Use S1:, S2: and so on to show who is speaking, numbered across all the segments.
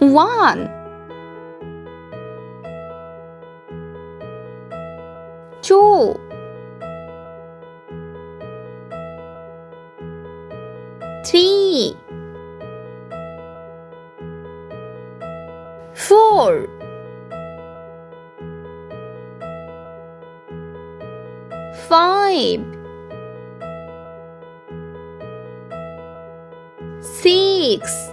S1: 1 2 3 4 5 6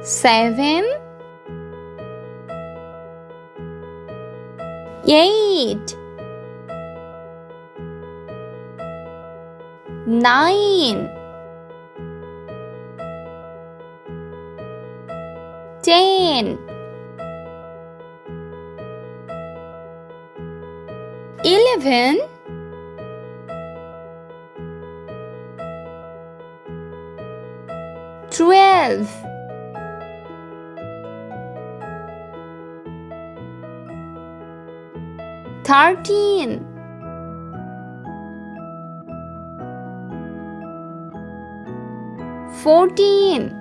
S1: 7 8 9 10 11 12 13 14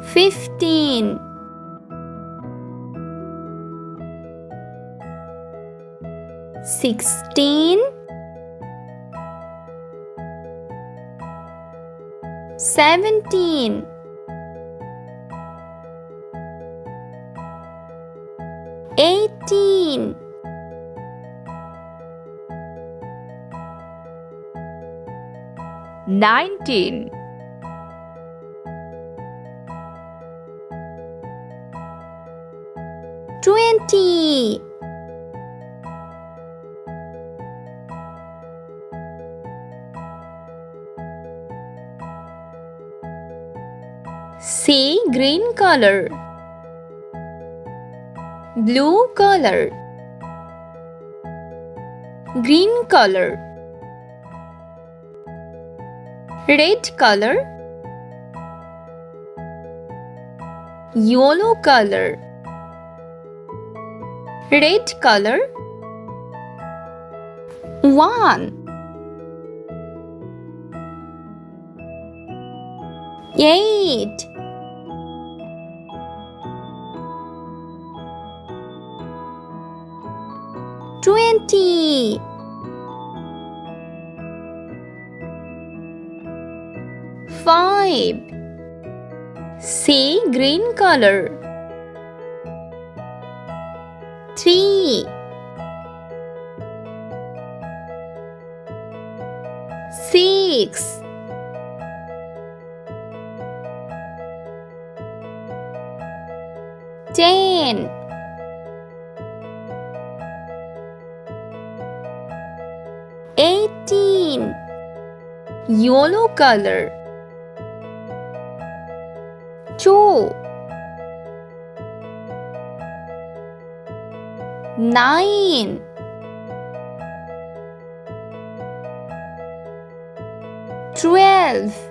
S1: 15 16 17 18 19 20 Say green color, blue color, green color, red color, yellow color, red color. 1 8 20 5 Say green color 3 6 10 18 Yellow color 2 9 12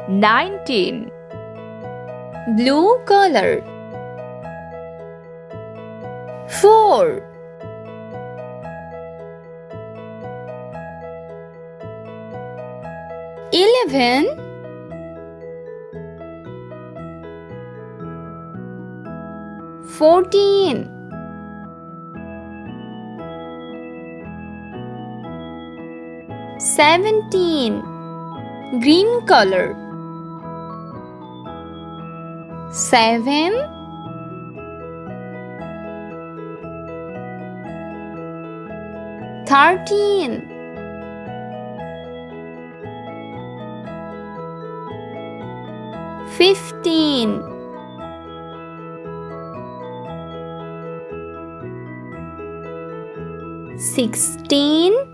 S1: 19 Blue color 4 11 14 17 Green color 7 13 15 16